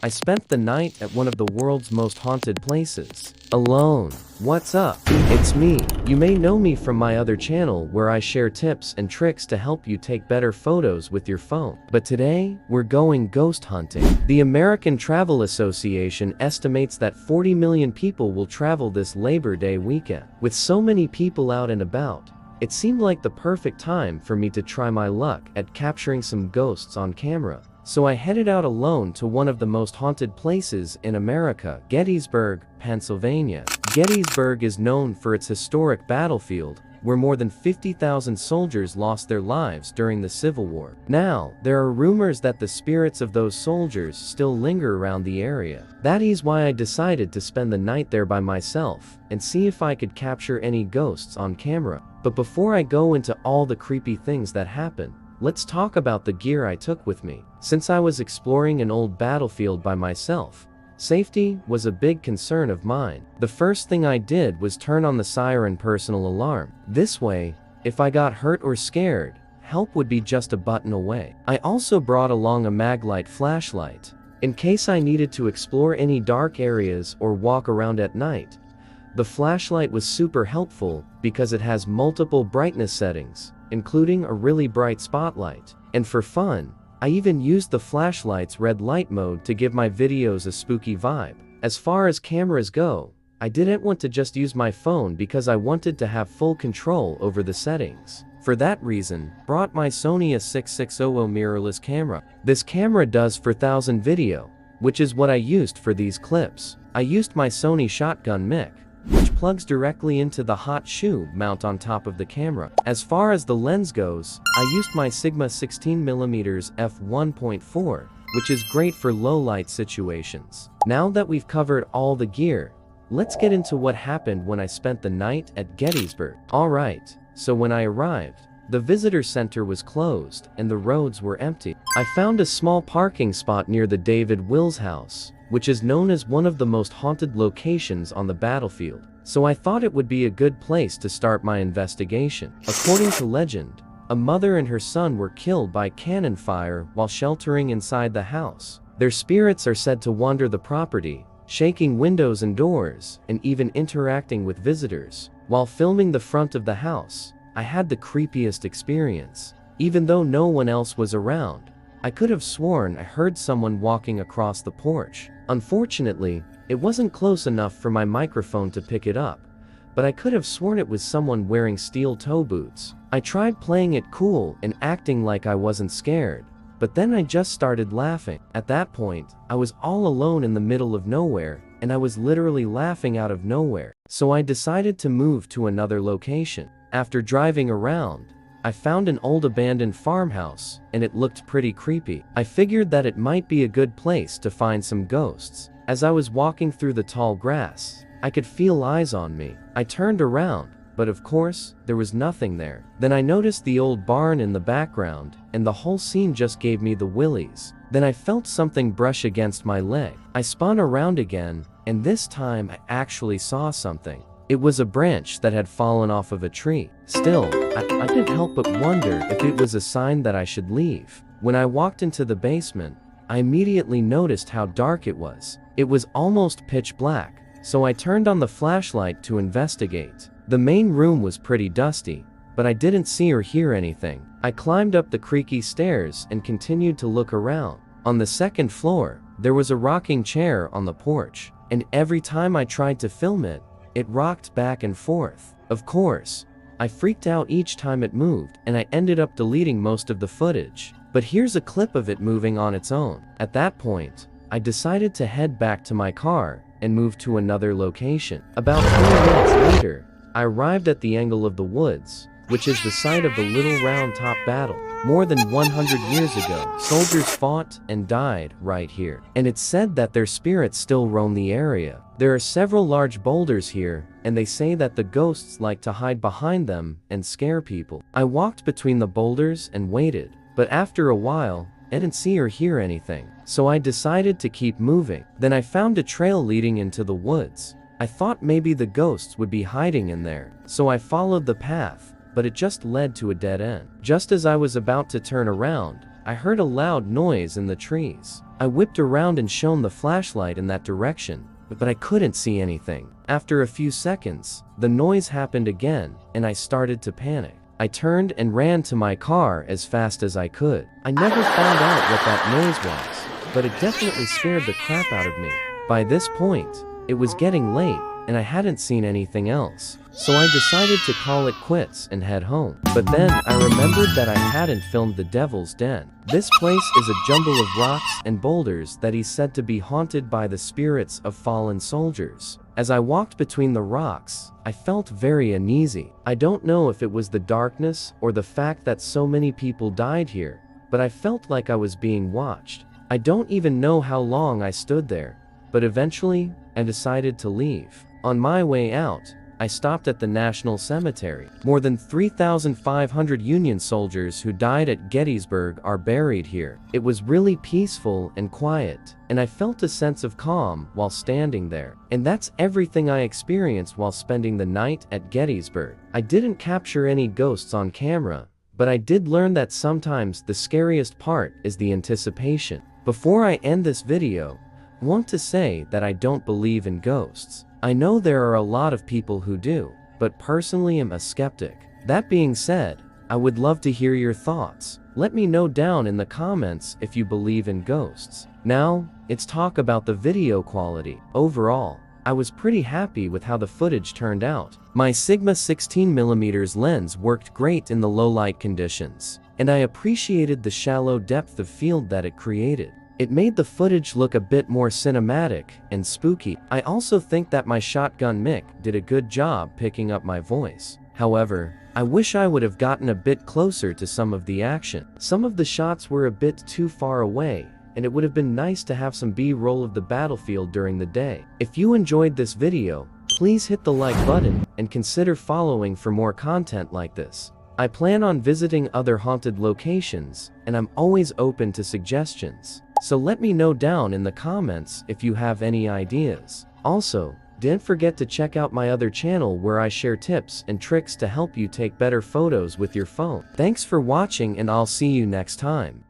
I spent the night at one of the world's most haunted places. Alone. What's up? It's me. You may know me from my other channel where I share tips and tricks to help you take better photos with your phone. But today, we're going ghost hunting. The American Travel Association estimates that 40 million people will travel this Labor Day weekend. With so many people out and about, it seemed like the perfect time for me to try my luck at capturing some ghosts on camera. So I headed out alone to one of the most haunted places in America, Gettysburg, Pennsylvania. Gettysburg is known for its historic battlefield, where more than 50,000 soldiers lost their lives during the Civil War. Now, there are rumors that the spirits of those soldiers still linger around the area. That is why I decided to spend the night there by myself and see if I could capture any ghosts on camera. But before I go into all the creepy things that happened, let's talk about the gear I took with me. Since I was exploring an old battlefield by myself, safety was a big concern of mine. The first thing I did was turn on the siren personal alarm. This way, if I got hurt or scared, help would be just a button away. I also brought along a maglite flashlight, in case I needed to explore any dark areas or walk around at night. The flashlight was super helpful because it has multiple brightness settings, including a really bright spotlight. And for fun, I even used the flashlight's red light mode to give my videos a spooky vibe. As far as cameras go, I didn't want to just use my phone because I wanted to have full control over the settings. For that reason, brought my Sony a6600 mirrorless camera. This camera does 4,000 video, which is what I used for these clips. I used my Sony shotgun mic, which plugs directly into the hot shoe mount on top of the camera. As far as the lens goes, I used my Sigma 16mm f1.4, which is great for low light situations. Now that we've covered all the gear, let's get into what happened when I spent the night at Gettysburg. Alright, so when I arrived, the visitor center was closed and the roads were empty. I found a small parking spot near the David Wills house, which is known as one of the most haunted locations on the battlefield. So I thought it would be a good place to start my investigation. According to legend, a mother and her son were killed by cannon fire while sheltering inside the house. Their spirits are said to wander the property, shaking windows and doors, and even interacting with visitors. While filming the front of the house, I had the creepiest experience. Even though no one else was around, I could have sworn I heard someone walking across the porch. Unfortunately, it wasn't close enough for my microphone to pick it up, but I could have sworn it was someone wearing steel toe boots. I tried playing it cool and acting like I wasn't scared, but then I just started laughing. At that point, I was all alone in the middle of nowhere, and I was literally laughing out of nowhere. So I decided to move to another location. After driving around, I found an old abandoned farmhouse, and it looked pretty creepy. I figured that it might be a good place to find some ghosts. As I was walking through the tall grass, I could feel eyes on me. I turned around, but of course, there was nothing there. Then I noticed the old barn in the background, and the whole scene just gave me the willies. Then I felt something brush against my leg. I spun around again, and this time I actually saw something. It was a branch that had fallen off of a tree. Still, I couldn't help but wonder if it was a sign that I should leave. When I walked into the basement, I immediately noticed how dark it was. It was almost pitch black, so I turned on the flashlight to investigate. The main room was pretty dusty, but I didn't see or hear anything. I climbed up the creaky stairs and continued to look around. On the second floor, there was a rocking chair on the porch, and every time I tried to film it, it rocked back and forth. Of course, I freaked out each time it moved, and I ended up deleting most of the footage. But here's a clip of it moving on its own. At that point, I decided to head back to my car and move to another location. About 20 minutes later, I arrived at the angle of the woods, which is the site of the Little Round Top battle. More than 100 years ago, soldiers fought and died right here, and it's said that their spirits still roam the area. There are several large boulders here, and they say that the ghosts like to hide behind them and scare people. I walked between the boulders and waited, but after a while, I didn't see or hear anything, so I decided to keep moving. Then I found a trail leading into the woods. I thought maybe the ghosts would be hiding in there, so I followed the path, but it just led to a dead end. Just as I was about to turn around, I heard a loud noise in the trees. I whipped around and shone the flashlight in that direction, but I couldn't see anything. After a few seconds, the noise happened again, and I started to panic. I turned and ran to my car as fast as I could. I never found out what that noise was, but it definitely scared the crap out of me. By this point, it was getting late, and I hadn't seen anything else. So I decided to call it quits and head home. But then I remembered that I hadn't filmed the Devil's Den. This place is a jumble of rocks and boulders that is said to be haunted by the spirits of fallen soldiers. As I walked between the rocks, I felt very uneasy. I don't know if it was the darkness or the fact that so many people died here, but I felt like I was being watched. I don't even know how long I stood there, but eventually, I decided to leave. On my way out, I stopped at the National Cemetery. More than 3,500 Union soldiers who died at Gettysburg are buried here. It was really peaceful and quiet, and I felt a sense of calm while standing there. And that's everything I experienced while spending the night at Gettysburg. I didn't capture any ghosts on camera, but I did learn that sometimes the scariest part is the anticipation. Before I end this video, I want to say that I don't believe in ghosts. I know there are a lot of people who do, but personally I'm a skeptic. That being said, I would love to hear your thoughts. Let me know down in the comments if you believe in ghosts. Now, let's talk about the video quality. Overall, I was pretty happy with how the footage turned out. My Sigma 16mm lens worked great in the low light conditions, and I appreciated the shallow depth of field that it created. It made the footage look a bit more cinematic and spooky. I also think that my shotgun mic did a good job picking up my voice. However, I wish I would have gotten a bit closer to some of the action. Some of the shots were a bit too far away, and it would have been nice to have some B-roll of the battlefield during the day. If you enjoyed this video, please hit the like button and consider following for more content like this. I plan on visiting other haunted locations, and I'm always open to suggestions. So let me know down in the comments if you have any ideas. Also, don't forget to check out my other channel where I share tips and tricks to help you take better photos with your phone. Thanks for watching, and I'll see you next time.